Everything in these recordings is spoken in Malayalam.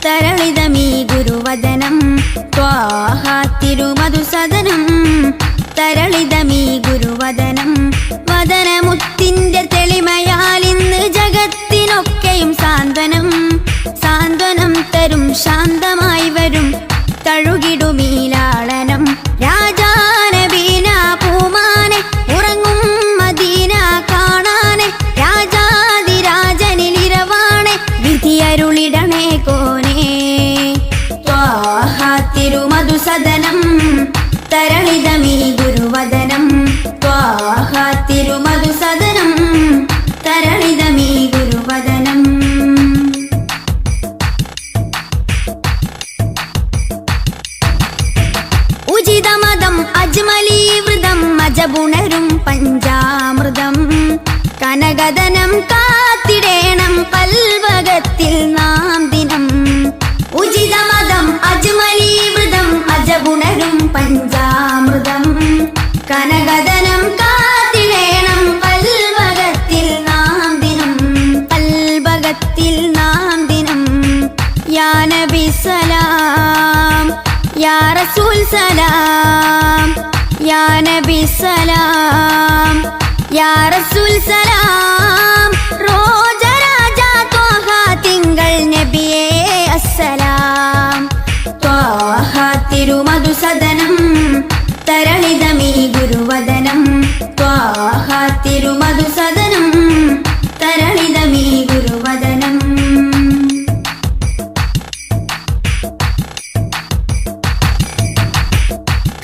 തരളിതമീ ഗുരുവദനം ത്വാഹ തിരുമധുസദനം തരളിതമീ ഗുരുവദനം വദനമുത്തിന്റെ തെളിമയാൽ ഇന്ന് ജഗത്തിനൊക്കെയും സാന്ത്വനം സാന്ത്വനം തരും ശാന്തമായി വരും തഴുകിടുമീലാളനം രാജാനബീന പൂമാനെ ഉറങ്ങും മദീന കാണാനെ രാജാതിരാജനിലിരവാണെ വിധിയരുളിടണേ കോനേ ത്വാഹ തിരുമധുസദനം തരളിതമീ ഗുരുവദനം ത്വാഹ തിരുമധുസദനം തരളിതമീ ഗുരുവദനം ഉചിതമതം അജ്മലീവൃതം അജബുണരും പഞ്ചാമൃതം കനകദനം കാത്തിടേണം കൽവകത്തിൽ നാം ദിനം ഉചിതമതം അജ്മലീവൃതം അജബുണരും പഞ്ചാമൃതം കനകദനം കാത്തിടേണം കൽവകത്തിൽ നാം ദിനം കൽവകത്തിൽ നാം ദിനം യാ നബി സലാം യാ റസൂൽ സലാം യാ നബി സലാം യാ റസൂൽ സലാം റോജരാജ ത്വാഹ തിങ്കൾ നബിയേ അസ്സലാം ത്വാഹ തിരുമധുസദനം തരളിതമീ ഗുരുവദനം ത്വാഹ തിരുമധുസദനം തരളിതമീ ഗുരുവദനം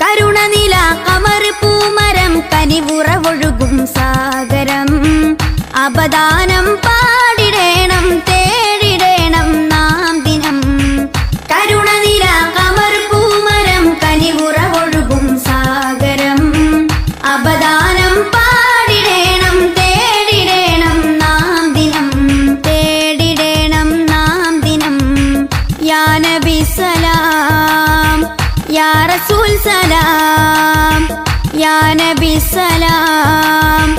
കരുണനില കമർ പൂമരം കനിവുറവൊഴുകും സാഗരം അപദാനം പാടിടേണം തേടിടേണം നാം ദിനം കരുണനില കമർ പൂമരം കനിവുറവൊഴുകും സാഗരം അപദാനം പാടിടേണം തേടിടേണം നാം ദിനം തേടിടേണം നാം ദിനം യാ നബി സലാം യാ റസൂൽ സലാം യാ നബി സലാം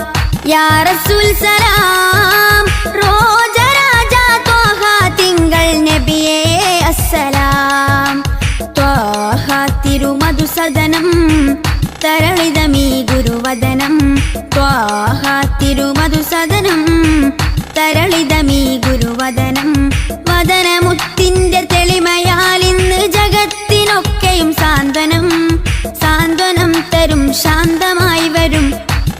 യാ റസൂൽ സലാം റോജരാജ ത്വാഹ തിങ്കൾ നബിയേ അസ്സലാം ത്വാഹ തിരുമധുസദനം തരളിതമീ ഗുരുവദനം ത്വാഹ തിരുമധുസദനം തരളിതമീ ഗുരുവദനം വദനമുത്തിന്റെ തെളിമയാൽ ഇന്ന് ജഗത്തിനൊക്കെയും സാന്ത്വനം സാന്ത്വനം തരും ശാന്തമായി വരും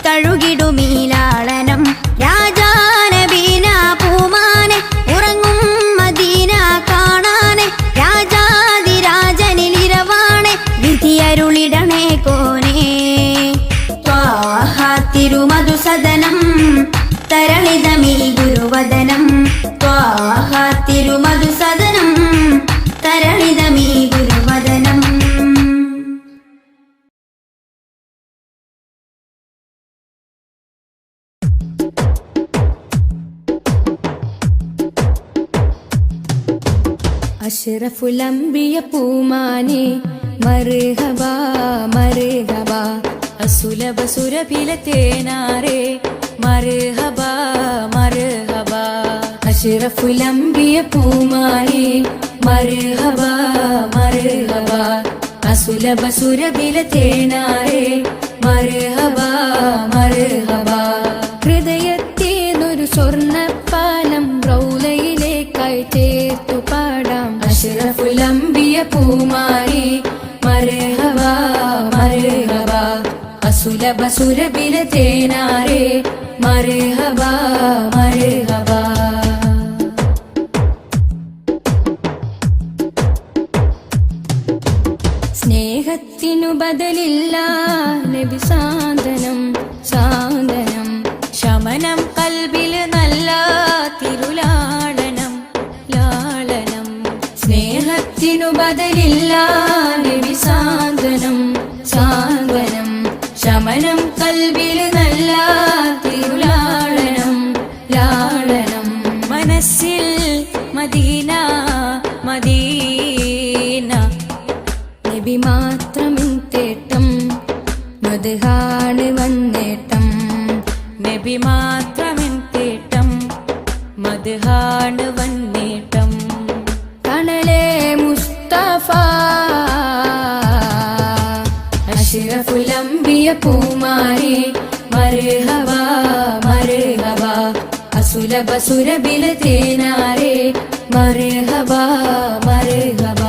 തഴുകിടുമീലാളനം രാജാനബീന പൂമാനെ ഉറങ്ങും മദീന കാണാനെ രാജാതിരാജനിലിരവാണെ വിധിയരുളിടണേ കോനേ ത്വാഹ തിരുമധുസദനം തരളിതമീ ഗുരുവദനം ത്വാഹ തിരുമധുസദനം തരളിതമീ ഗുരുവദനം അഷ്റഫുൽ അംബിയ പൂമാനെ മർഹബാ മർഹബാ അസുലഭ സുരഭില തേനാരെ മർഹബാ മർഹബാ അഷ്റഫുൽ അംബിയ പൂമാനെ മർഹബാ മർഹബാ അസുലഭ സുരഭില തേനാരെ മർഹബാ മർഹബാ ഹൃദയത്തേനൊരു സ്വർണ്ണപ്പാലം റൗലയിലേക്കായി ചേർത്തു പാടാം അഷ്റഫുൽ അംബിയ പൂമാനെ മർഹബാ മർഹബാ അസുലഭ സുരഭില തേനാരെ മർഹബാ മർഹബാ സ്നേഹത്തിനു ബദലില്ല നബി സാന്ത്വനം സാന്ത്വനം ശമനം കൽബിൽ നല്ല തിരുലാളനം ലാളനം സ്നേഹത്തിനു ബദലില്ല നബി സാന്ത്വനം സാന്ത്വനം ശമനം കൽബിൽ നല്ല തിരുലാളനം ലാളനം മനസ്സിൽ മദീന മദീന നബി മാത്രമിൻ തേട്ടം മദ്ഹാണ് വന്നേട്ടം നബി മാത്രമിൻ തേട്ടം മദ്ഹാണ് വന്നേട്ടം കണലേ അഷ്റഫുലംബിയ പൂമാനെ മർഹബ മർഹബ അസുലഭ സുരബില തേനാരെ മർഹബ മർഹബ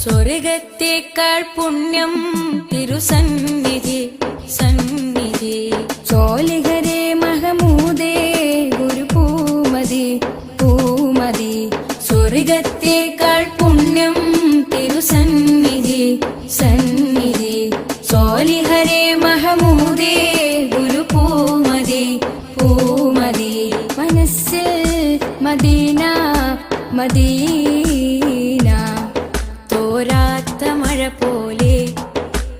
സ്വർഗത്തേക്കാൾ പുണ്യം തിരുസന്നിധി സന്നിധി ചോലിഹരേ മഹമൂദേ ഗുരു പൂമതി പൂമതി സ്വർഗത്തേക്കാൾ പുണ്യം തിരുസന്നിധി സന്നിധി ചോലിഹരേ മഹമൂദേ ഗുരു പൂമതി പൂമതി മനസ്സിൽ മദീന മദീന തോരാത്ത മഴ പോലെ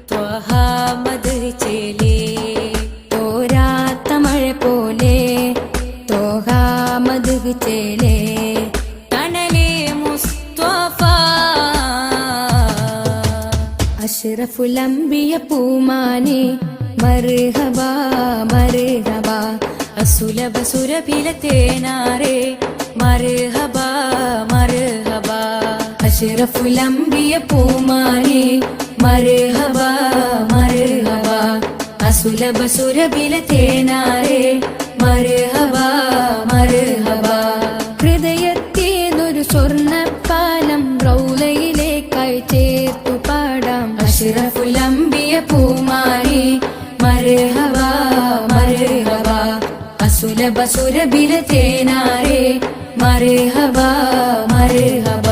ത്വഹാ മദ് ചേലേ തോരാത്ത മഴ പോലെ ത്വഹാ മദ് ചേലേ തണലേ മുസ്തഫ അഷ്റഫുലംബിയ പൂമാനെ മർഹബ മർഹബ അസുലഭ സുരഭില തേനാരെ മർഹബ മർഹബ അഷ്റഫുലംബിയ പൂമാനെ മർഹബ മർഹബ അസുലഭ സുരഭില തേനാരെ മർഹബ മർഹബ ഹൃദയത്തേതൊരു സ്വർണ്ണപ്പാലം റൗലയിലേക്കായി ചേർത്തു പാടാം അഷ്റഫുലംബിയ പൂമാനെ മർഹബ മർഹബ അസുലഭ സുരഭില തേനാരെ മർഹബ മർഹബ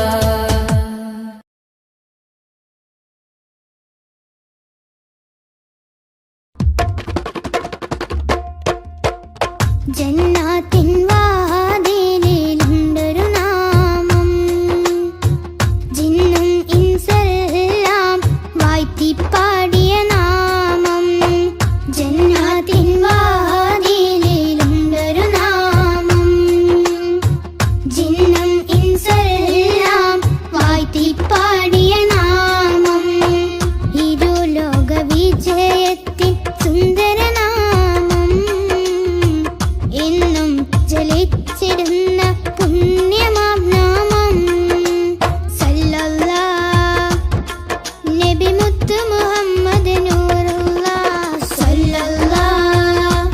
ജന്നാത്തിൻ വാതിലിലുണ്ടൊരു നാമം ജിന്നും ഇൻസെല്ലാം വാഴ്ത്തിപ്പാടിയ നാമം ജന്നാത്തിൻ വാതിലിലുണ്ടൊരു നാമം ജിന്നും ഇൻസെല്ലാം വാഴ്ത്തിപ്പാടിയ നാമം ഇരു ലോക വിജയത്തിൻ സുന്ദര എന്നും ജലിച്ചിരുന്ന പുണ്യമാം നാമം സല്ലല്ലാഹ് നബി മുത്ത് മുഹമ്മദ് നൂറുല്ലാഹ് സല്ലല്ലാഹ്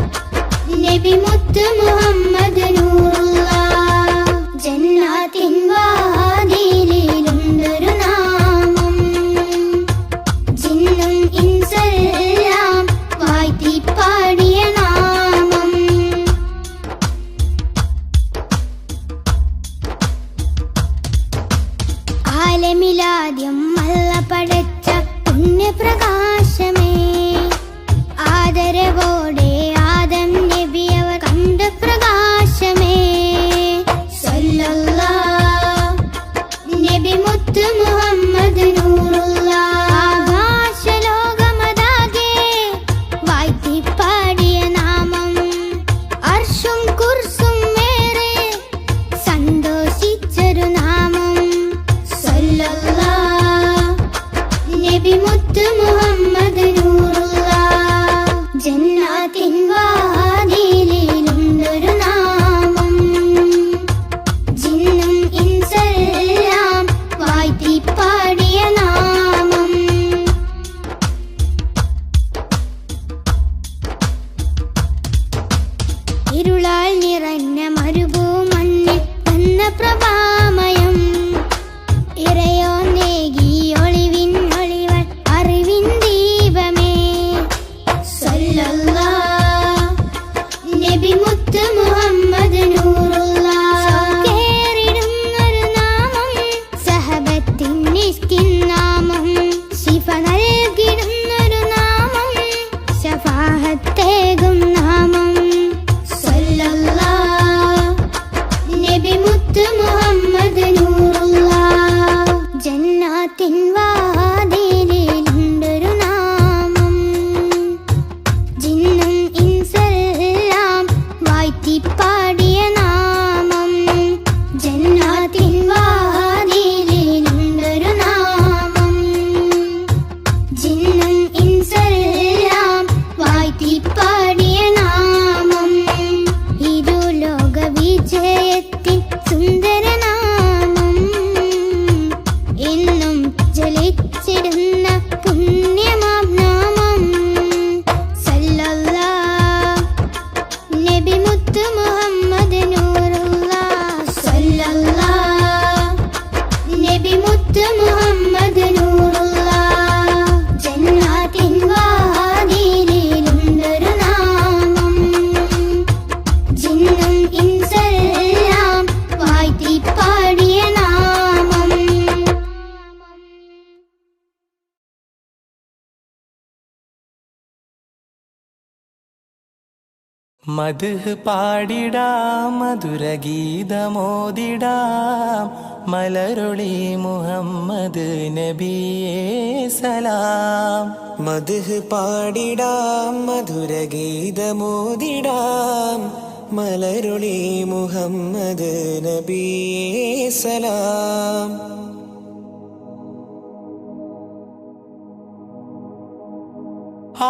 നബി മുത്ത് മുഹമ്മദ് നൂറുല്ലാഹ് ജന്നാത്തിൻ വാതിലിലുണ്ടൊരു നാമം ജിന്നും ഇൻസെല്ലാം വാഴ്ത്തിപ്പാടിയ നാമം ആലമിലാദ്യം അല്ല പടച്ച പുണ്യപ്രകാശമേ ആദരവോടെ ആദം നബി അവർ കണ്ട പ്രകാശമേ സല്ലല്ലാഹ് നബി മുത്ത് മുഹമ്മദ് നൂറുല്ലാഹ് ആകാശലോകമതാകെ വാഴ്ത്തിപ്പാടിയ നാമം അർശും കുർസും മേറെ സന്തോഷിച്ചൊരു നാമം സല്ലല്ലാഹ് നബി മുത്ത് മുഹമ്മദ് നൂറുല്ലാഹ് ജന്നാത്തിൻ വാതിലിലുണ്ടൊരു നാമം ജിന്നും ഇൻസെല്ലാം വാഴ്ത്തിപ്പാടിയ നാമം ഇരുളാൽ നിറഞ്ഞ മരുഭൂമണ്ണിൽ വന്ന പ്രഭാമയം ഇറയോ നേകി ഒളിവിൻ ഒളിവൻ അറിവിൻ ദീപമേ സല്ലല്ലാഹ് നബി മുത്ത് മുഹമ്മദ് നൂറുല്ലാഹ് കേറിടുന്നൊരു നാമം സഹബത്തിൻ നിസ്കിൻ നാമം ശിഫ നൽകിടുന്നൊരു നാമം ശഫാഹത്തേകും നാമം സല്ലല്ലാഹ് നബി മുത്ത് മുഹമ്മദ് നൂറുല്ലാഹ് ജന്നാത്തിൻ വാതിലിലുണ്ടൊരു നാമം ജിന്നും ഇൻസെല്ലാം വാഴ്ത്തിപ്പാടിയ നാമം ജന്നാത്തിൻ വാതിലിലുണ്ടൊരു നാമം ജിന്നും ഇൻസെല്ലാം വാഴ്ത്തിപ്പാടിയ നാമം ഇരു ലോക വിജയത്തിൻ സുന്ദര നാമം മുത്ത് മുഹമ്മദ് നൂറുള്ള ജന്നാത്തിൻ വാതിലിലുണ്ടൊരു നാമം ജിന്നും ഇൻസെല്ലാം വാഴ്ത്തി പാടിയ നാമം മദ്ഹ് പാടിടാം മധുരഗീതമോദിടാം മലരൊളി മുഹമ്മദ് നബിയേ സലാം. മദ്ഹ് പാടിടാം മധുരഗീതമോദിടാം മലരൊളി മുഹമ്മദ് നബിയേ സലാം.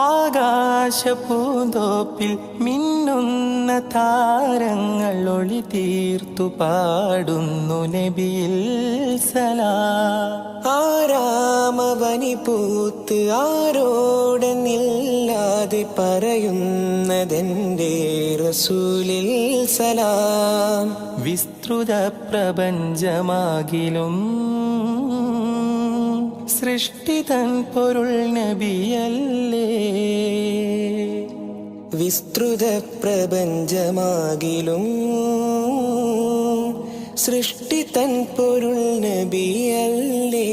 ആകാശപൂന്തോപ്പിൽ മിന്നുന്ന താരങ്ങൾ ഒളി തീർത്തു പാടുന്നു നബിയിൽ സലാം. ആരാമവനി പൂത്ത് ആരോടെന്നില്ലാതെ പറയുന്നതെന്റെ റസൂലിൽ സലാം. വിസ്തൃത പ്രപഞ്ചമാകിലും സൃഷ്ടിതൻ പൊരുൾ നബിയല്ലേ. വിസ്തൃത പ്രപഞ്ചമാകിലും സൃഷ്ടിതൻ പൊരുൾ നബിയല്ലേ.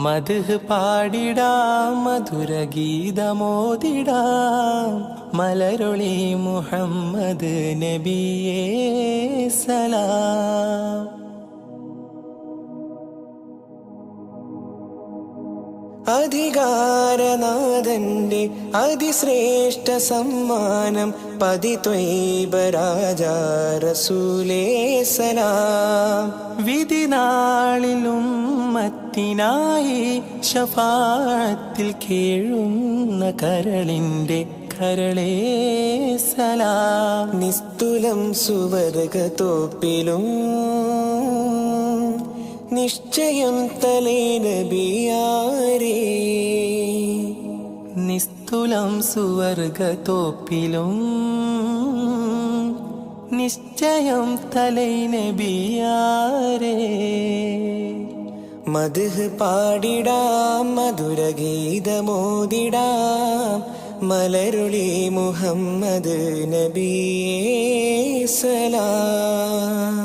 മദ്ഹ് പാടിടാം മധുരഗീതമോദിടാം മലരൊളി മുഹമ്മദ് നബിയേ സലാം. അധികാരനാഥന്റെ അതിശ്രേഷ്ഠ സമ്മാനം പതിത്വൈബ രാജാ റസൂലേ സലാം. വിധിനാളിലും ഉമ്മത്തിനായി ശഫാഅത്തിൽ കേഴുന്ന കരളിന്റെ കരളേ സലാം. നിസ്തുലം സുവർഗതോപ്പിലും നിശ്ചയം തലേ നബിയാരേ. നിസ്തുലം സുവർഗതോപ്പിലും നിശ്ചയം തലൈ നബിയാരേ. മദ്ഹ് പാടിടാം മധുരഗീതമോദിടാം മലരൊളി മുഹമ്മദ് നബിയേ സലാം.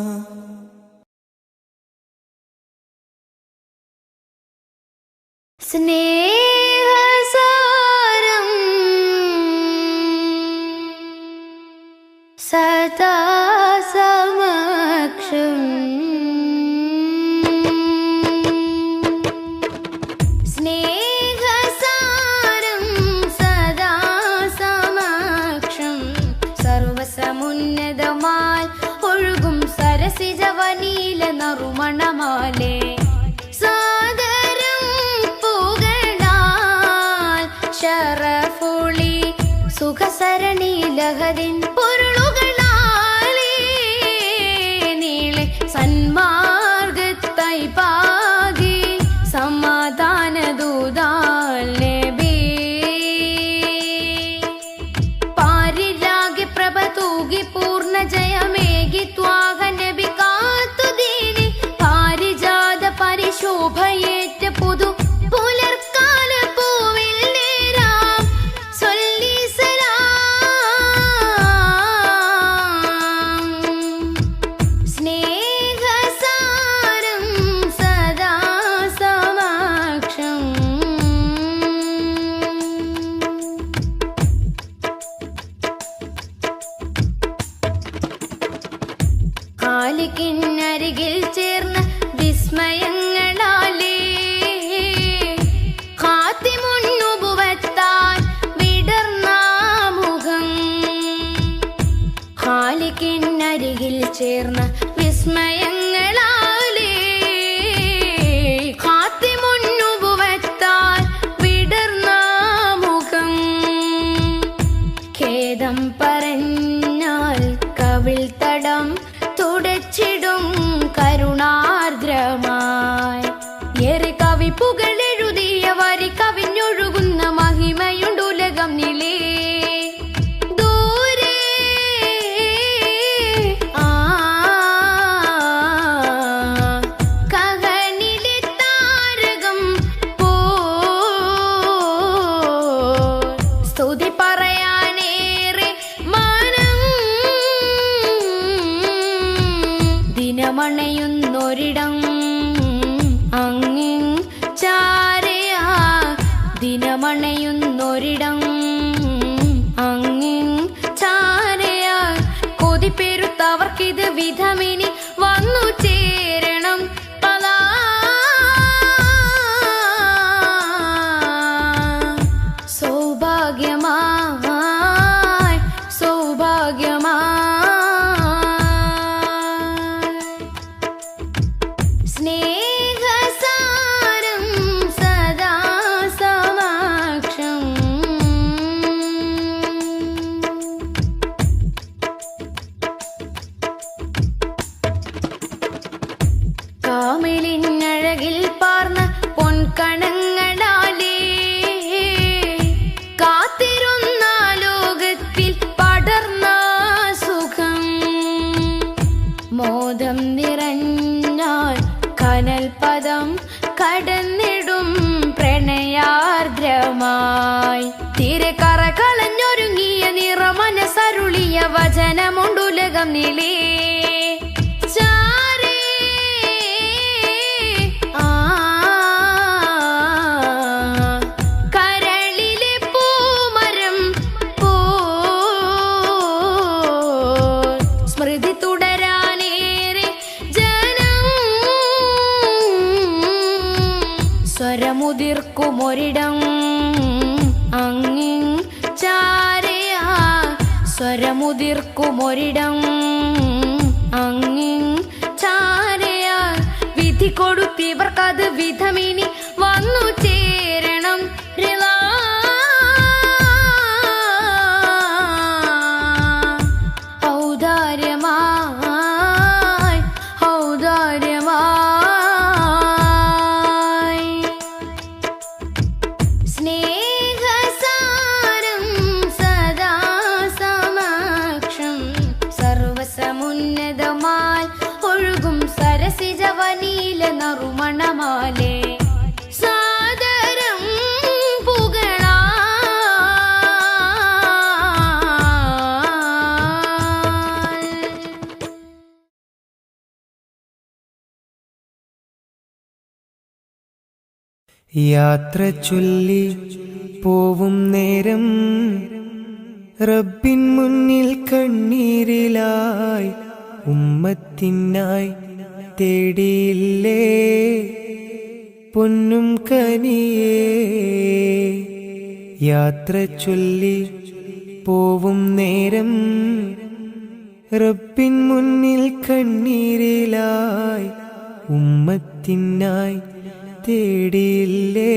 സ്നേഹസാരം സദാ സമക്ഷം സ്നേഹസാരം സദാ സമക്ഷം സർവസമുന്നതമായി ഒഴുകും സരസിജവനീല നറുമണമാലേ. ശറഫുളി സുഖസരണി ലഹരിൻ പൊരുളുകളാലേ നീളെ സന്മാർഗത്തായി പാകി സമാധാന ദൂതാൽ നബി. പാരിലാകെ പ്രഭ തൂകി പൂർണ്ണ ജയമേകി ത്വാഹ നബി കാത്തു ദീനി പാരിജാത പരിശോഭയേറ്റ പുതു പുലർക്കാല പൂവിൽ ഖാലിഖിനരികിൽ ചേർന്ന വിസ്മയങ്ങളാലേ ഖാതിമുൻ നുബുവത്താൽ വിടർന്ന മുഖം. ഖാലിഖിനരികിൽ ചേർന്ന വിസ്മയങ്ങളാലേ ഖാതിമുൻ നുബുവത്താൽ വിടർന്ന മുഖം. ഖേദം പറഞ്ഞാൽ കവിൾ തടം തുടച്ചിടും കരുണാർദ്രമാ ദിനമണയുന്നൊരിടം അങ്ങിൻ ചാരയാ ദിനമണയുന്നൊരിടം അങ്ങിൻ ചാരയാ കൊതിപ്പെരുത്തവർക്കിത് വിധമിനി വന്നു ചേരണം പലാ സൗഭാഗ്യമായി സൗഭാഗ്യമായി സ്നേഹസാരം സദാ സമക്ഷം കാമിലിനഴകിൽ പാർന്ന പൊൻകണങ്ങളാലേ കാത്തിരുന്ന ലോകത്തിൽ പടർന്ന സുഖം മോദം നിറഞ്ഞാൽ കനൽ പദം കടന്നിടും പ്രണയാർദ്രമായി തീരെ കറ കളഞ്ഞൊരുങ്ങിയ നിറമനസരുളിയ വചനമുണ്ടുലകം നിലേ ചാരേ ആ കരളിലെ പൂമരം സ്മൃതി തുടരാനേറെ ജനം സ്വരമുതിർക്കുമൊരിടം അങ്ങിൻ ചാരയാ സ്വരമുതിർക്കുമൊരിടം അങ്ങിൻ ചാരയാ വിധി കൊടുത്തിവർക്കത് വിധമിനി വന്നു ചേരണം റിളാ ഔദാര്യമായി ഔദാര്യമായി സ്നേഹസാരം സദാ സമക്ഷം സർവസമുന്നതമായി ഒഴുകും സരസിജവനീല നറുമണമാലേ സാദരം പുകളാ യാത്ര ചൊല്ലി പോവും നേരം റബ്ബിൻ മുന്നിൽ കണ്ണീരിലായി ഉമ്മത്തിനായി തേടിയില്ലേ പൊന്നും കനിയേ യാത്ര ചൊല്ലി പോവും നേരം റബ്ബിൻ മുന്നിൽ കണ്ണീരിലായി ഉമ്മത്തിനായി തേടിയില്ലേ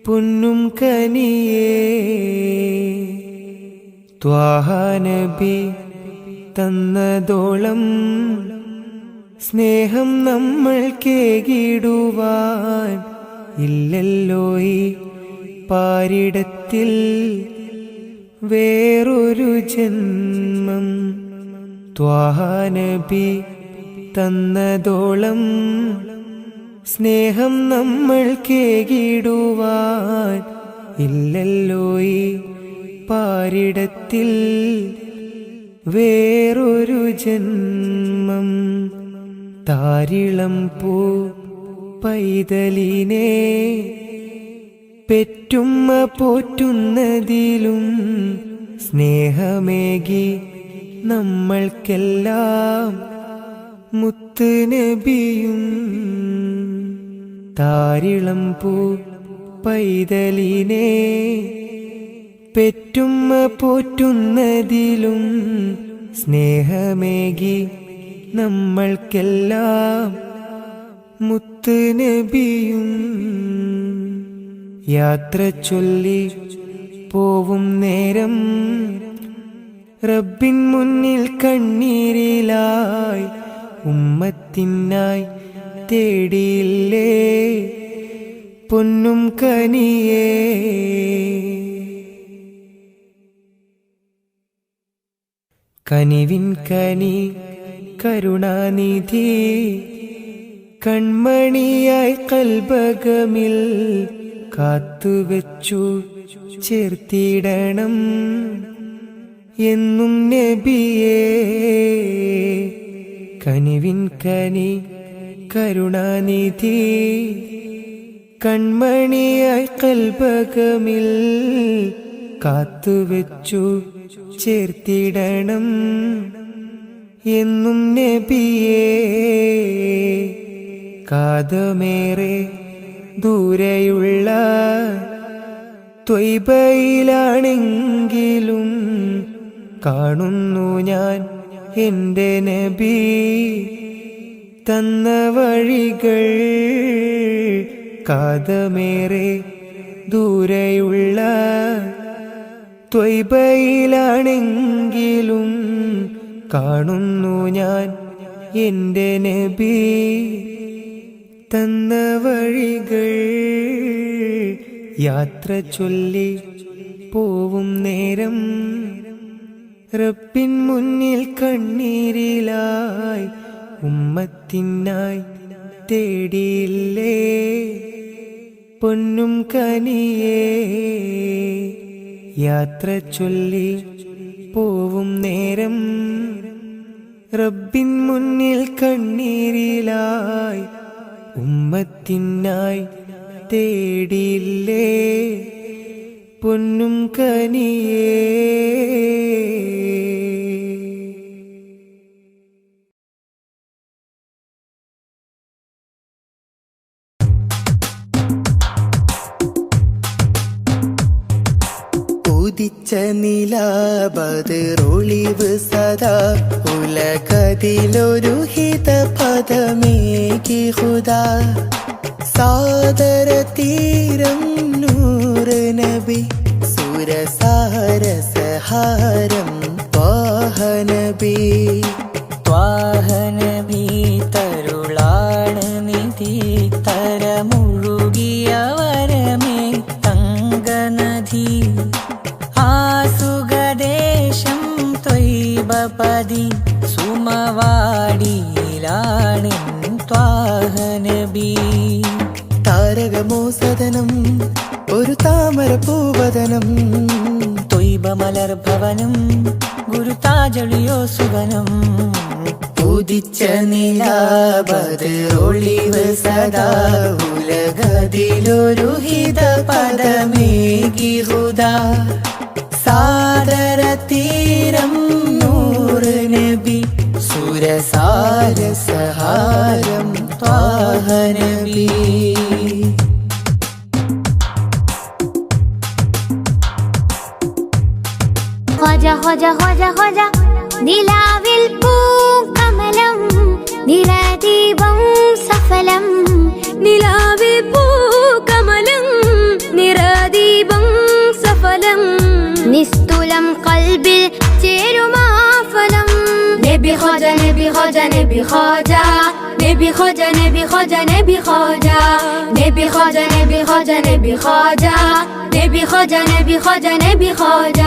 പൊന്നും കനിയേ ത്വാഹ നബി തന്നതോളം സ്നേഹം നമ്മൾ കേകിടുവാൻ ഇല്ലല്ലോ ഈ പാരിടത്തിൽ വേറൊരു ജന്മം ത്വാഹ നബി തന്നതോളം സ്നേഹം നമ്മൾ കേകിടുവാൻ ഇല്ലല്ലോ ഈ പാരിടത്തിൽ വേറൊരു ജന്മം താരിളം പൂ പൈതലിനെ പെറ്റുമ്മ പോറ്റുന്നതിലും സ്നേഹമേകി നമ്മൾക്കെല്ലാം മുത്ത് നബിയും താരിളം പൂ പൈതലിനെ പെറ്റുമ്മ പോറ്റുന്നതിലും സ്നേഹമേകി നമ്മൾക്കെല്ലാം മുത്ത് നബിയും യാത്ര ചൊല്ലി പോവും നേരം റബ്ബിൻ മുന്നിൽ കണ്ണീരിലായി ഉമ്മത്തിനായി തേടിയില്ലേ പൊന്നും കനിയേ കനിവിൻ കനി കരുണാനിധി കൺമണിയായി കൽബകമിൽ കാത്തുവെച്ചു ചേർത്തിടണം എന്നും നബിയേ കനിവിൻ കനി കരുണാനിധി കൺമണിയായി കൽബകമിൽ കാത്തുവെച്ചു ചേർത്തിടണം എന്നും നബിയേ. കാതമേറെ ദൂരെയുള്ള ത്വയ്ബയിലാണെങ്കിലും കാണുന്നു ഞാൻ എൻ്റെ നബി തന്ന വഴികൾ. കാതമേറെ ദൂരെയുള്ള ത്വയ്ബയിലാണെങ്കിലും കാണുന്നു ഞാൻ എൻ്റെ നബി തന്ന വഴികൾ. യാത്ര ചൊല്ലി പോവും നേരം റബ്ബിൻ മുന്നിൽ കണ്ണീരിലായി ഉമ്മത്തിനായി തേടിയില്ലേ പൊന്നും കനിയേ. യാത്ര ചൊല്ലി പോവും നേരം റബ്ബിൻ മുന്നിൽ കണ്ണീരിലായി ഉമ്മത്തിനായി തേടിയില്ലേ പൊന്നും കനിയേ. ഉദിച്ച നിലാബദറൊളിവ് സദാ ഉലകതിലൊരു ഹിതപദമേകി ഖുദാ. സാദര തീരം നൂറ് നബി സുരസാരസഹാരം ത്വാഹ നബി. ത്വാഹ നബി തരുളാണ് നിധി തരമുഴുകിയ വരമേ തങ്കനദി. ആസുഖദേശം ത്വയ്ബപതി സുമവാടിയിലാണ് ത്വാഹ നബി. താരകമോ സദനം ഒരു താമര പൂവദനം ത്വയ്ബ മലർഭവനം ഗുരുതാജളിയോ സുവനം. ഉദിച്ച നിലാബദറൊളിവ് സദാ ഉലകതിലൊരു ഹിതപദമേകി ഖുദാ. സാദര തീരം നൂറ് നബി സുരസാരസഹാരം ത്വാഹ നബി. ഹോജ ഹോജ ഹോജ ഹോജ നിലാവിൽ പൂക്കമലം നിറദീപം സഫലം. നിലാവിൽ പൂക്കമലം നിറദീപം സഫലം. നിസ്തുലം കൽബിൽ ചേരുമാഫലം. നബി ഖോജ നബി ഖോജ നബി ഖോജ നബി ഖോജ നബി ഖോജ നബി ഖോജ നബി ഖോജ നബി ഖോജ നബി ഖോജ നബി ഖോജ നബി ഖോജ നബി ഖോജ.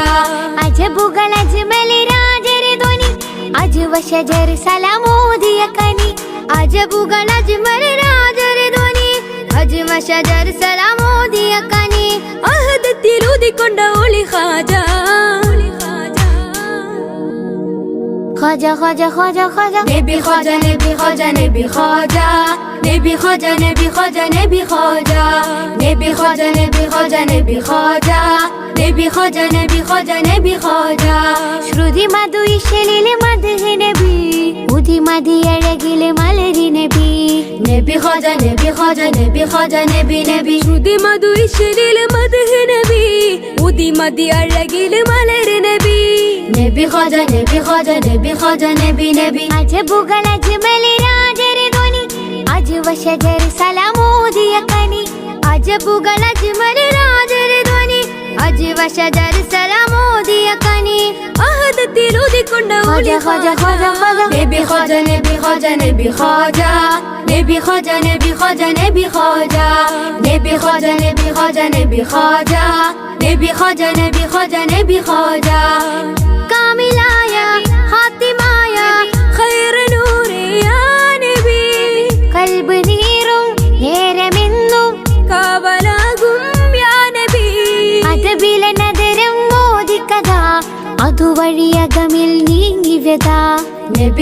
അജബുകൾ അജ്മലി രാജരി ധ്വനി അജ്വ ഷജർ സലാമോദിയ കനി. അജബുകൾ അജ്മലി രാജരി ധ്വനി അജ്വ ഷജർ സലാമോദിയ കനി. അഹദത്തിലൂതിക്കൊണ്ട ഒളി ഖാജ. ഖോജ ഖോജ ഖോജ ഖോജ നബി ഖോജ നബി ഖോജ നബി ഖോജ നബി ഖോജ നബി ഖോജ നബി ഖോജ നബി ഖോജ നബി ഖോജ നബി ഖോജ നബി ഖോജ നബി ഖോജ നബി ഖോജ. ശ്രുതി മധു ഇശലിലെ മദ്ഹ് നബി ഉദി മതി അഴകിലെ മലരി നബി. നബി ഖോജ നബി ഖോജ നബി ഖോജ നബി നബി. ശ്രുതി മധു ഇശലിലെ മദ്ഹ് നബി ഉദി മതി അഴകിലെ മലരി നബി. നബി ഖോജ നബി ഖോജ നബി ഖോജ നബി നബി. അജബുകൾ അജ്മലി രാജരി ധ്വനി അജ്വ ഷജർ സലാമോദിയ കനി. അജബുകൾ അജ്മലി രാജരി ധ്വനി അജ്വ ഷജർ സലാമോദിയ കനി. അഹദത്തിലൂതിക്കൊണ്ട ഒളി ഖോജ ഖോജ ഖോജ നബി ഖോജ നബി ഖോജ നബി ഖോജ നബി ഖോജ നബി ഖോജ നബി ഖോജ നബി ഖോജ നബി ഖോജ നബി ഖോജ നബി ഖോജ നബി ഖോജ നബി ഖോജ. കാമിലായ ഹാത്തിമായ ഖൈർ നൂറേ യാ നബി. കൽബ് നീറും നേരമെന്നും കാവലാകും യാ നബി. അദബിലെ നദരം മോദിക്കഥ അതുവഴിയകമിൽ നീങ്ങി വ്യത. നബി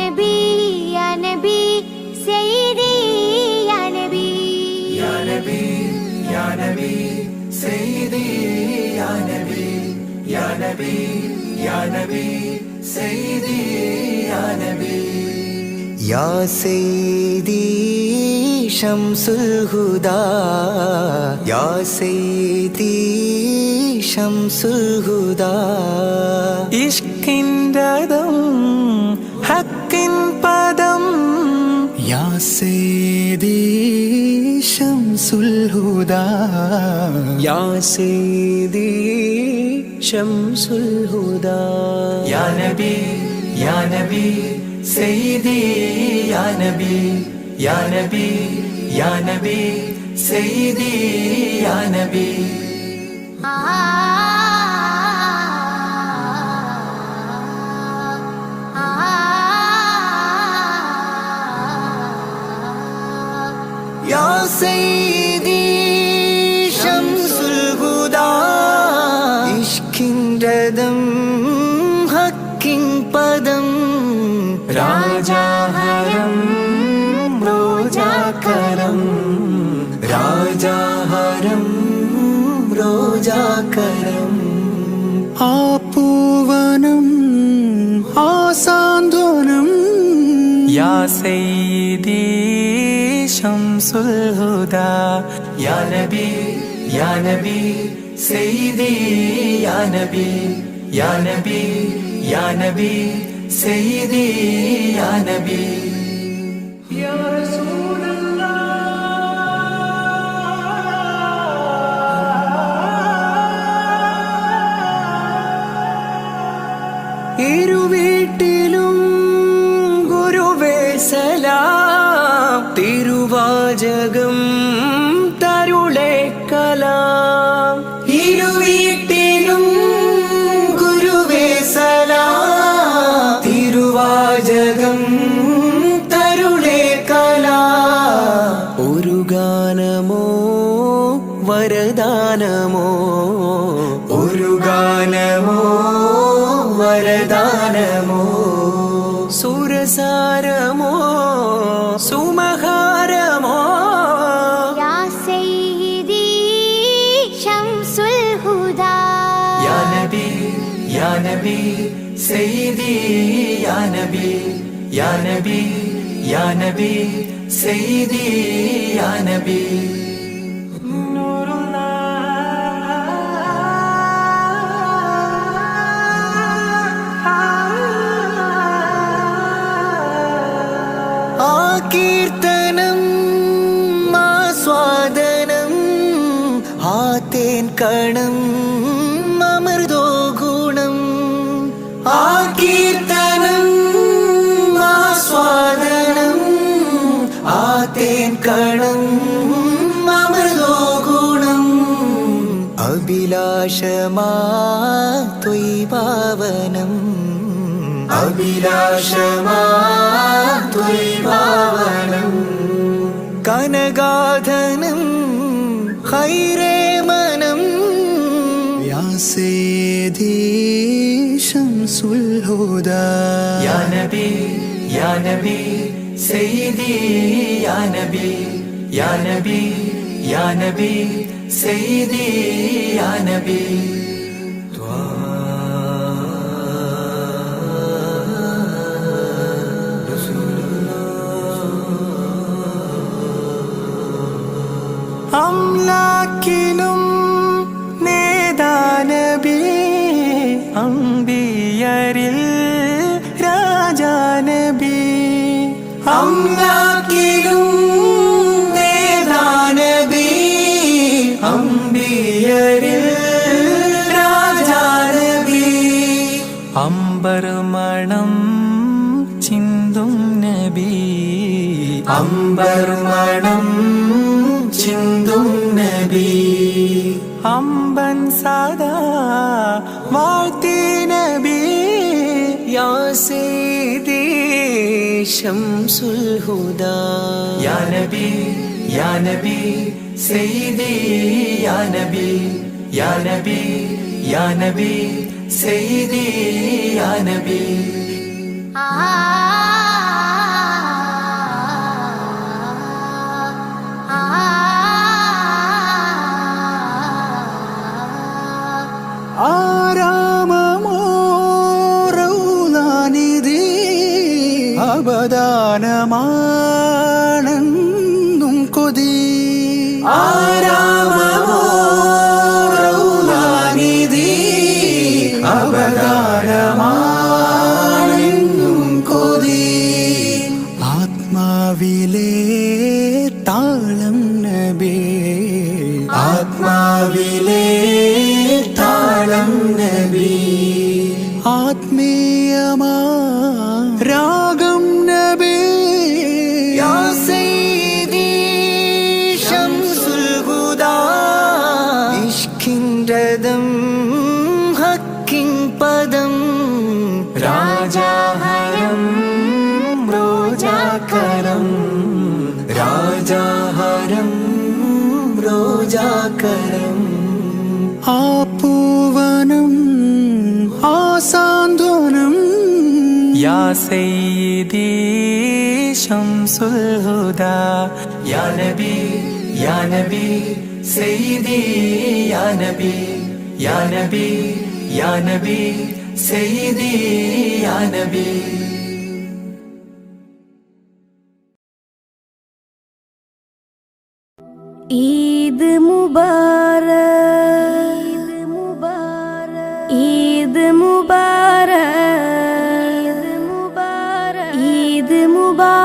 നബി യാ നബി സയ്യിദി യാ നബി യാ നബി യാ നബി സയ്യിദി യാ നബി യാ നബി യാ നബി സയ്യിദി യാ നബി യാ സയ്യിദി ശംസുൽ ഹുദാ യാ സയ്യിദി ശംസുൽ ഹുദാ ഇഷ്കിൻദം ഹക്കിൻ പദം യാ സയ്യിദി ശംസുൽ ഹുദാ യാ സയ്യിദി ശംസുൽ ഹുദാ യാ നബി യാ നബി സയ്യിദി യാ നബി യാ നബി യാ നബി സയ്യിദി യാ നബി യാ സയ്യിദി ശംസുൽ ഹുദാ ഇഷ്കിൻദം ഹക്കിൻ പദം രാജാഹരം റോജാകരം രാജാഹരം റോജാകരം ആ പൂവനം ആ സാന്ത്വനം യാ സയ്യിദി ശംസുൽ ഹുദാ യാ നബി യാ നബി സയ്യിദി യാ നബി യാ നബി യാ നബി സയ്യിദി യാ നബി യാ ഇരുവീട്ടിലും ഗുരുവേ സലാം തിരുവാചകം തരുളേ കലാം ഇരുവീട്ടിലും ഗുരുവേ സലാം തിരുവാചകം തരുളേ കലാം ഒരു ഗാനമോ വരദാനമോ ഒരു ഗാനമോ വരദാനമോ സുരസാരമോ സുമഹാരമോ യാ സയ്യിദി ശംസുൽ ഹുദാ യാ നബി യാ നബി സയ്യിദി യാ നബി യാ നബി യാ നബി സയ്യിദി യാ നബി കീർത്തനം ആസ്വാദനം ആതേൻ കണം അമൃതോ ഗുണം ആ കീർത്തനം ആസ്വാദനം ആതേൻ കണം അമൃതോ ഗുണം അഭിലാഷമാ ത്വൈഭാവനം അഭിലാഷമാ ത്വൈഭാവനം കനകാധനം ഖൈരേ മനം യാ സയ്യിദി ശംസുൽ ഹുദാ യാ നബി യാ നബി സയ്യിദി യാ നബി യാ നബി യാ നബി സയ്യിദി യാ നബി അംലാക്കിലും നേദാനബി അംബിയരിൽ രാജാനബി അംലാക്കിലും നേദാനബി അംബിയരിൽ രാജാനബി അംബർമണം ചിന്തും നബി അംബർമണം ചിന്തും നബി അമ്പൻ സദാ വാഴ്ത്തി നബി യാ സയ്യിദി ശംസുൽ ഹുദാ യാ നബി യാ നബി സയ്യിദി യാ നബി യാ നബി യാ നബി സയ്യിദി യാ നബി ആ അവദാനമാണെന്നും കൊതി ആരാമമോ റൗളാനിധി അവദാനമാണെന്നും കൊതി ആത്മാവിലെ താളം നബി ആത്മാവിലെ താളം നബി ആത്മീയമാ രാഗം നബി യാ സയ്യിദി ശംസുൽ ഹുദാ ഇഷ്കിൻ രഥം ഹക്കിൻ പദം രാജാഹരം റോജാകരം രാജാഹരം റോജാകരം ആ പൂവനം ആ സാന്ത്വനം യാ സയ്യിദി ശംസുൽ ഹുദാ യാ നബി യാ നബി സയ്യിദി യാ നബി യാ നബി യാ നബി സയ്യിദി യാ നബി ഈദ് മുബാരക് ഈദ് മുബാരക് ഈദ് മുബാരക്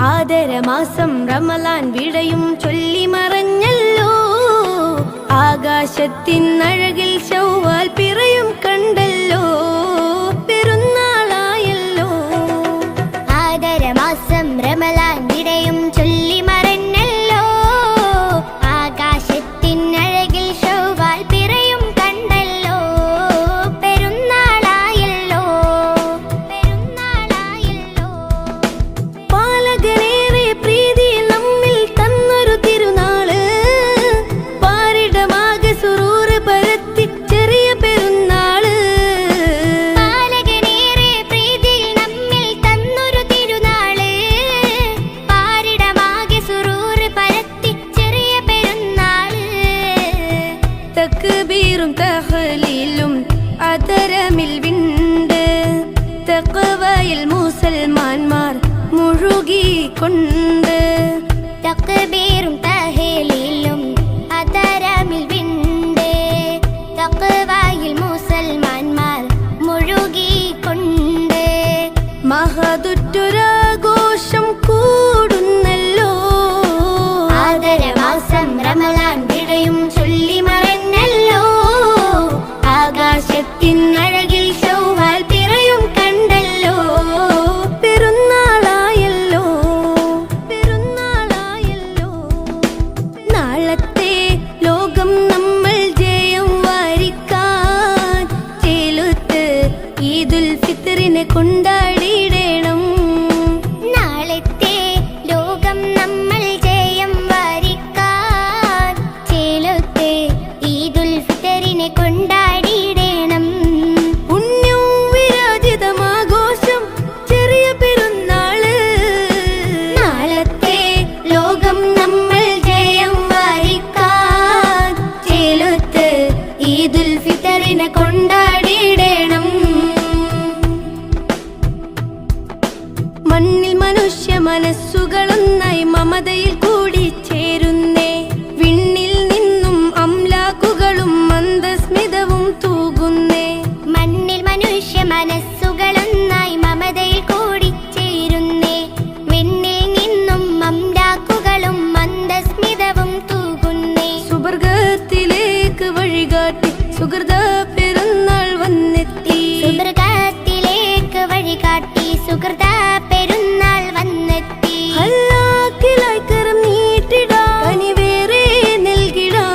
ആദരമാസം റമളാൻ വിടയും ചൊല്ലി മറഞ്ഞല്ലോ ആകാശത്തിൻ അഴകിൽ ശൗവാൽ പിറയും കണ്ടല്ലോ പെരുന്നാളായല്ലോ ആദരമാസം റമളാൻ വിടയും ചൊല്ലി മറഞ്ഞല്ലോ ആകാശത്തിൻ അഴകിൽ ശൗവാൽ പിറയും കണ്ടല്ലോ പെരുന്നാളായല്ലോ പെരുന്നാളായല്ലോ പാലകനേറെ പ്രീതി നമ്മിൽ തന്നൊരു തിരുനാള് പാരിടമാകെ സുറൂറ് പരത്തി ചെറിയ പെരുന്നാള് പാലകനേറെ പ്രീതി നമ്മിൽ തന്നൊരു തിരുനാള് പാരിടമാകെ സുറൂറ് പരത്തി ചെറിയ പെരുന്നാള് തക്ബീറും തഹ്ലീലും അതരമിൽ വിണ്ട് തഖ്വയിൽ മുസൽമാന്മാർ മുഴുകിക്കൊണ്ട് തക്ബീറും തഹ്ലീലും അതരമിൽ വിണ്ട് തഖ്വയിൽ മുസൽമാന്മാർ മുഴുകിക്കൊണ്ട് മഹദുറ്റൊരാഘോഷം കൂടുന്നല്ലോ ആദരമാസം റമളാൻ വിടയും ചൊല്ലി മറഞ്ഞല്ലോ ആകാശത്തിൻ അഴകിൽ ശൗവാൽ പിറയും കണ്ടല്ലോ പെരുന്നാളായല്ലോ പെരുന്നാളായല്ലോ നാളത്തെ ലോകം നമ്മൾ ജയം വാരിക്കാൻ ചേലുത്ത് ഈദുൽ ഫിത്റിനെ കൊണ്ടാടിയിടണം നാളത്തെ ലോകം നമ്മൾ ജയം വാരിക്കാൻ ചേലത്തെ ഈദുൽ ഫിത്തറിനെ കൊണ്ടാടിയിടണം പുണ്യവും വിരാജിതമാഘോഷം ചെറിയ പെരുന്നാള് നാളത്തെ ലോകം നമ്മൾ ജയം വാരിക്കാൻ ചേലത്ത് ഈദുൽ ഫിത്തറിനെ കൊണ്ടാടിയിടണം മണ്ണിൽ മനുഷ്യ മനസ്സുകളൊന്നായി മമതയിൽ കൂടി ചേരുന്നേ വിണ്ണിൽ നിന്നും അംലാക്കുകളും മന്ദസ്മിതവും തൂകുന്നേ മണ്ണിൽ മനുഷ്യ മനസ്സുകളൊന്നായി മമതയിൽ കൂടി ചേരുന്നേ വിണ്ണിൽ നിന്നും അംലാക്കുകളും മന്ദസ്മിതവും തൂകുന്നേ സുവർഗത്തിലേക്ക് വഴികാട്ടി സുഹൃത പെരുന്നാൾ വന്നെത്തി സുവർഗത്തിലേക്ക് വഴികാട്ടി സുഹൃത പെരുന്നാൾ വന്നെത്തി ഹല്ലാക്കിലായി കരം നീട്ടിടാ കനിവേറെ നൽകിടാ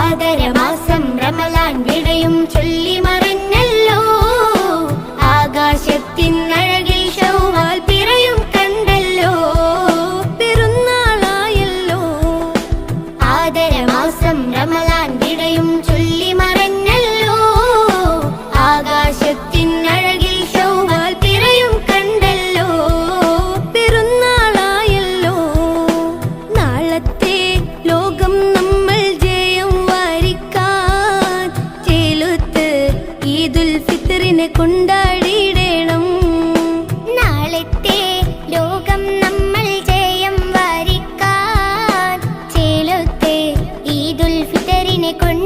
ആദരമാസം റമളാൻ വിടയും ചൊല്ലി മറഞ്ഞല്ലോ ആകാശത്തിൻ അഴകിൽ ശൗവാൽ പിറയും കണ്ടല്ലോ പെരുന്നാളായല്ലോ ആദരമാസം റമളാൻ വിടയും ചൊല്ലി മറഞ്ഞല്ലോ ആകാശത്തിൻ അഴകിൽ ശൗവാൽ പിറയും കണ്ടല്ലോ പെരുന്നാളായല്ലോ നാളത്തെ ലോകം നമ്മൾ ജയം വാരി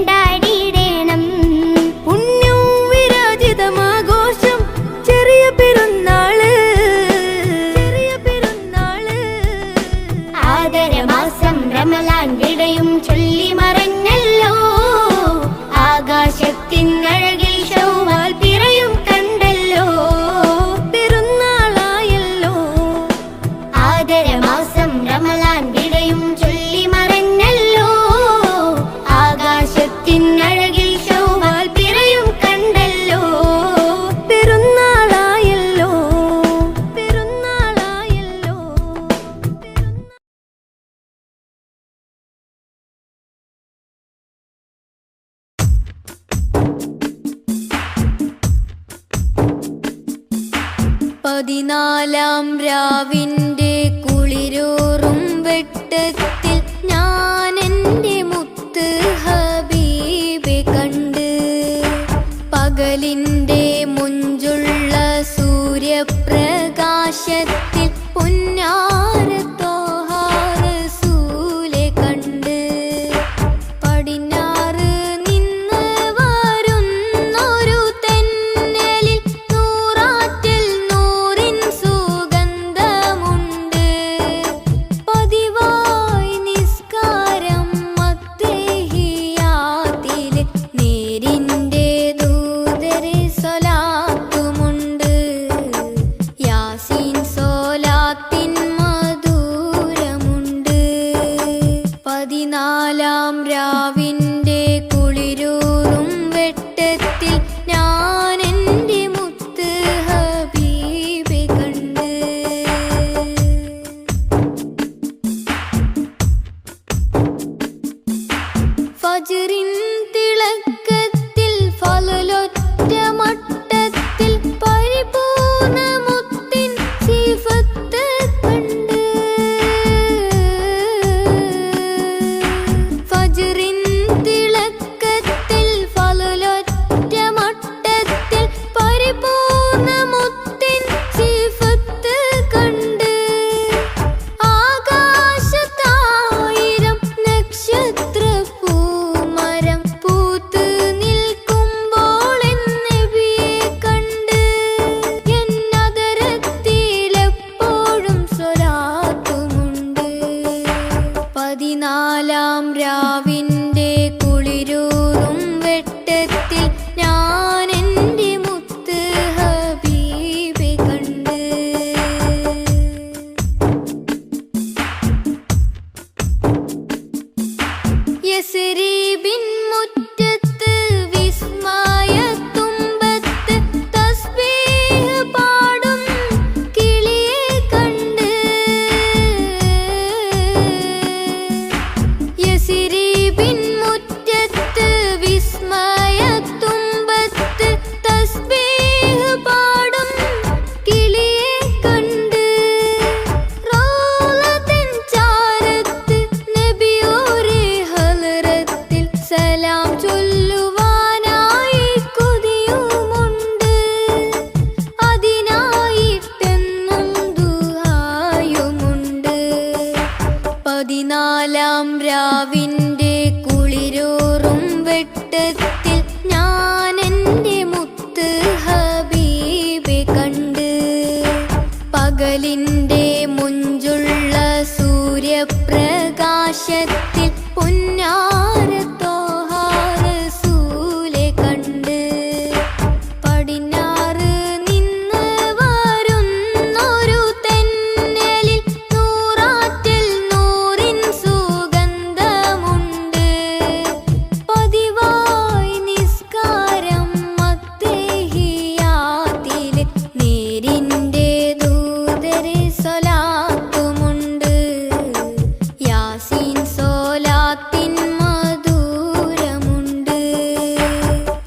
കൊണ്ടാടിയിടേണം. പുണ്യവും വിരാജിതമാഘോഷം ചെറിയ പെരുന്നാള്. ആദരമാസം റമളാൻ വിടയും ചൊല്ലി മറഞ്ഞല്ലോ. ആകാശത്തിനഴകിൽ ശൗവാൽ പിറയും കണ്ടല്ലോ. പെരുന്നാളായല്ലോ. ആദരമാസം റമളാൻ വിടയും ചൊല്ലി മറഞ്ഞല്ലോ. ആകാശത്തിനഴകിൽ ശൗവാൽ പിറയും കണ്ടല്ലോ. പെരുന്നാളായല്ലോ. പതിനാലാം രാവിന്റെ കുളിരൂറും വെട്ടത്തിൽ ഞാൻ എൻ്റെ മുത്ത് ഹബീബെ കണ്ട്. പകലിൻ്റെ മുഞ്ചുള്ള സൂര്യപ്രകാശത്തിൽ പൊന്നാര ത്വാഹ റസൂലെ കണ്ട്. പടിഞ്ഞാറ് നിന്ന് വരുന്നൊരു തെന്നലിൽ നൂറാറ്റിൽ നൂറിൻ സുഗന്ധമുണ്ട്. പതിവായി നിസ്കാരം മത്തേഹിയാത്തില് നേരിൻ്റെ ദൂതരെ സ്വലാത്തുമുണ്ട്. യാസീൻ സ്വലാത്തിൻ മധുരമുണ്ട്. പതിനാലാം രാവിന്റെ കുളിരൂറും വെട്ടത്തിൽ ഞാൻ എൻ്റെ മുത്ത് ഹബീബെ കണ്ട്. ഫജ്റിൻ തിളക്കത്തിൽ ഫളലൊറ്റ മട്ടത്തിൽ പരിപൂർണ മുത്തിൻ സിഫത്ത് കണ്ട്. ഫജ്റിൻ തിളക്കത്തിൽ ഫളലൊറ്റ മട്ടത്തിൽ പരിപൂർണ മുത്തിൻ സിഫത്ത് കണ്ട്. ആകാശത്തായിരം നക്ഷത്ര പൂമരം പൂത്ത് നിൽക്കുമ്പോൾ നബിയെ കണ്ട്. എന്നതരത്തിലെപ്പോഴും സ്വലാത്തുമുണ്ട്. പതിനാലാം രാവിന്റെ കുളിരൂറും വെട്ടത്തിൽ ഞാൻ എൻ്റെ മുത്ത് ഹബീബെ കണ്ട്. യസ്രീബിൻ മുറ്റത്ത് വിസ്മയത്തുമ്പത്ത് തസ്ബീഹ് പാടും കിളിയെ കണ്ട്. യസ്രീബിൻ മുറ്റത്ത് വിസ്മയത്തുമ്പത്ത് തസ്ബീഹ് പാടും കിളിയെ കണ്ട്. റൗളത്തിൻ ചാരത്ത് നബിയോരെ ഹളറത്തിൽ സലാം ചൊല്ലുവാനായി കൊതിയുമുണ്ട്. അതിനായിട്ടെന്നും ദുആയുമുണ്ട്. പതിനാലാം രാവിന്റെ കുളിരൂറും വെട്ടത്തിൽ ഞാൻ എൻ്റെ മുത്ത് ഹബീബെ കണ്ട്. പകലിൻ്റെ മുഞ്ചുള്ള സൂര്യപ്രകാശത്തിൽ പൊന്നാര ത്വാഹ റസൂലെ കണ്ട്. പടിഞ്ഞാറ് നിന്ന് വരുന്നൊരു തെന്നലിൽ നൂറാറ്റിൽ നൂറിൻ സുഗന്ധമുണ്ട്. പതിവായി നിസ്കാരം മത്തേഹിയാത്തില് നേരിൻ്റെ ദൂതരെ സ്വലാത്തുമുണ്ട്. യാസീൻ സ്വലാത്തിൻ മധുരമുണ്ട്.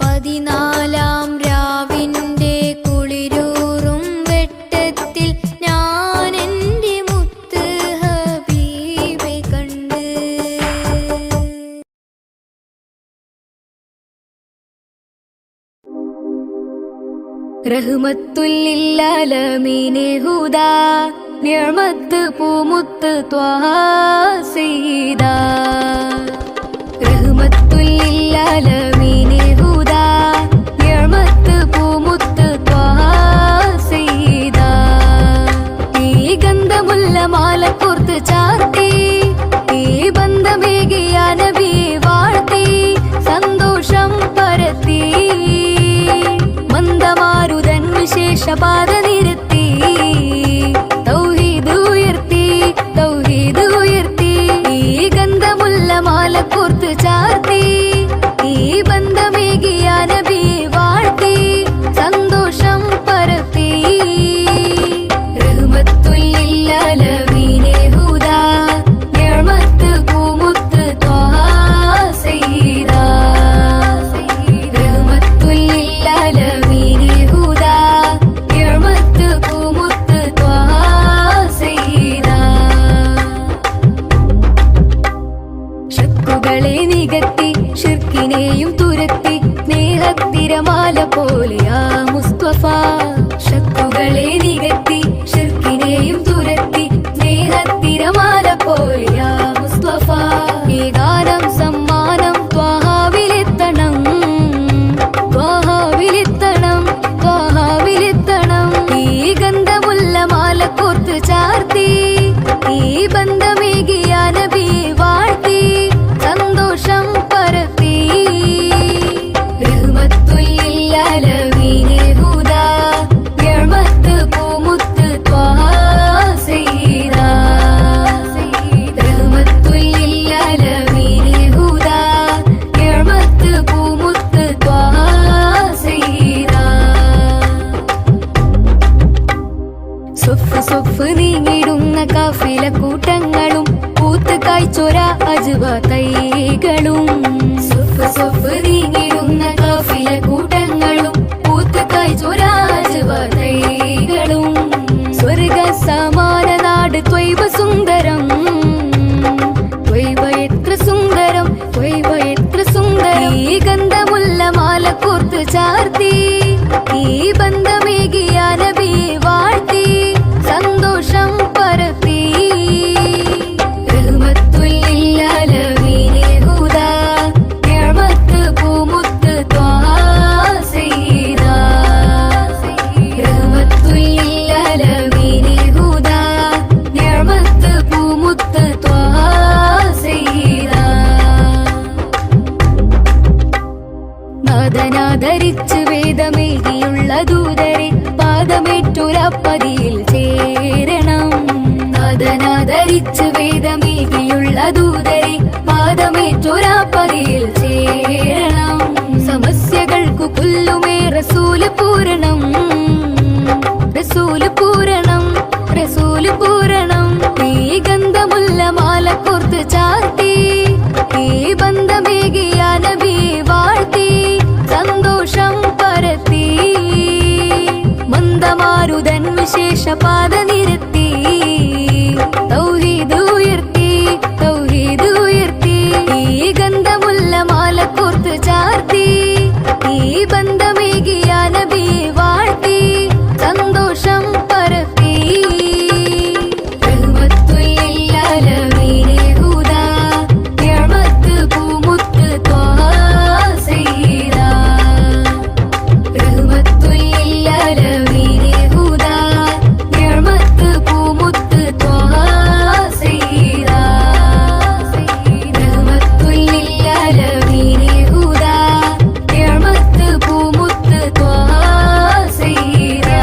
പതിനാലാം രാവിന്റെ കുളിരൂറും വെട്ടത്തിൽ ഞാൻ എൻ്റെ മുത്ത് ഹബീബെ കണ്ട്. റഹ്മത്തുല്ലില്ലാലമീനെ ഹുദാ നിഅമത്ത് പൂമുത്ത് ത്വാഹ സയ്യിദാ. റഹ്മത്തുല്ലില്ലാലമീനെ ലില്ലാലമീനെ ഹുദാ നിഅമത്ത് പൂമുത്ത് ത്വഹ സയ്യിദാ ഈ ഗന്ധമുള്ള മാല കോർത്ത് ചാർത്തി ഈ ബന്ധമേകിയ നബി വാഴ്ത്തി സന്തോഷം പരത്തി മന്ദമാരുതൻ വിശേഷ പാത നിരത്തി തൗഹീദ് ഉയർത്തി തൗഹീദ് ഉയർത്തി ഈ ഗന്ധമുള്ള മാല കോർത്ത് ചാർത്തി ഈ ബന്ധമേകിയ നബി വാഴ്ത്തി സന്തോഷം പരത്തി റഹ്മത്തുൽ ലില്ലാലമീനെ ഹുദാ നിഅമത്ത് പൂമുത്ത് ത്വഹ സയ്യിദാ റഹ്മത്തുൽ ലില്ലാലമീനെ ഹുദാ നിഅമത്ത് പൂമുത്ത് ത്വഹ സയ്യിദാ ശക്കുകളെ നികത്തി ശിർക്കിനെയും തുരത്തി സ്നേഹത്തിരമാല പോലെയാ മുസ്തഫ ശക്കുകളെ നികത്തി ശിർക്കിനെയും തുരത്തി സ്നേഹത്തിരമാല പോലെയാ മുസ്തഫ ഈ ഗാനം സമ്മാനം ത്വഹാവിലെത്തണം ത്വഹാവിലെത്തണം ത്വഹാവിലെത്തണം ഈ ഗന്ധമുള്ള മാല കോർത്ത് ചാർത്തി ഈ ബന്ധമേകിയ നബി വാഴ്ത്തി സന്തോഷം പരത്തി റഹ്മത്തുൽ ലില്ലാലമീനെ ഹുദാ നിഅമത്ത് പൂമുത്ത് ത്വഹ സയ്യിദാ റഹ്മത്തുൽ ലില്ലാലമീനെ ഹുദാ നിഅമത്ത് പൂമുത്ത് ത്വഹ സയ്യിദാ സൊഫ് സൊഫ് നീങ്ങിടുന്ന കാഫില കൂട്ടങ്ങളും പൂത്ത് കായ്ച്ചൊര അജ്വ തൈകളും സൊഫ് സൊഫ് നീങ്ങിടുന്ന കാഫില കൂട്ടങ്ങളും പൂത്ത് കായ്ച്ചൊര അജ്വ തൈകളും സ്വർഗ സമാന നാട് ത്വയ്ബ സുന്ദരം ത്വയ്ബ എത്ര സുന്ദരം ത്വയ്ബ എത്ര സുന്ദരം ഈ ഗന്ധമുള്ള മാല കോർത്ത് ചാർത്തി ഈ ബന്ധമേകിയ നബി വാഴ്ത്തി സന്തോഷം പരത്തി റഹ്മത്തുൽ ലില്ലാലമീനെ ഹുദാ നിഅമത്ത് പൂമുത്ത് ത്വഹ സയ്യിദാ റഹ്മത്തുൽ ലില്ലാലമീനെ ഹുദാ നിഅമത്ത് പൂമുത്ത് ത്വഹ സയ്യിദാ നാദനാദരിച്ച് വേദമേകിയുള്ള ദൂതരെ പാദമേറ്റൊരപ്പതിയിൽ ചേരണം നാദനാദരിച്ച് വേദമേകിയുള്ള ദൂതരെ പാദമേറ്റൊരപ്പതിയിൽ ചേരണം സമസ്യകൾക്കു പുല്ലുമേ റസൂല് പൂരണം റസൂല് പൂരണം റസൂല് പൂരണം ഈ ഗന്ധമുള്ള മാല കോർത്ത് ചാർത്തി ഈ ബന്ധമേകിയ നബി വാഴ്ത്തി സന്തോഷം പരത്തി മന്ദമാരുതൻ വിശേഷ പാത നിരത്തി തൗഹീദ് ഉയർത്തി തൗഹീദ് ഉയർത്തി ഈ ഗന്ധമുള്ള മാല കോർത്ത് ചാർത്തി ഈ ബന്ധമേകിയ നബി വാഴ്ത്തി സന്തോഷം പരത്തി റഹ്മത്തുൽ ലില്ലാലമീനെ ഹുദാ നിഅമത്ത് പൂമുത്ത് ത്വഹ സയ്യിദാ റഹ്മത്തുൽ ലില്ലാലമീനെ ഹുദാ നിഅമത്ത് പൂമുത്ത് ത്വഹ സയ്യിദാ റഹ്മത്തുൽ ലില്ലാലമീനെ ഹുദാ നിഅമത്ത് പൂമുത്ത് ത്വഹ സയ്യിദാ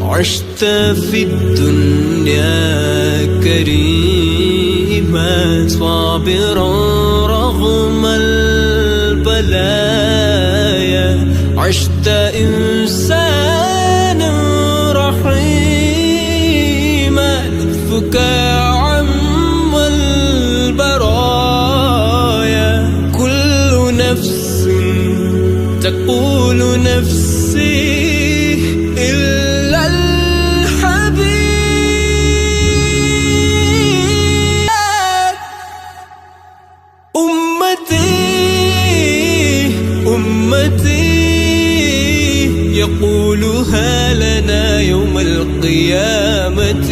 عشت في الدنيا كريما صابرا رغم البلايا عشت إنسانا رحيما لطفك عم البرايا كل نفس تقول نفسي إلا الحبيب التي يقولها لنا يوم القيامة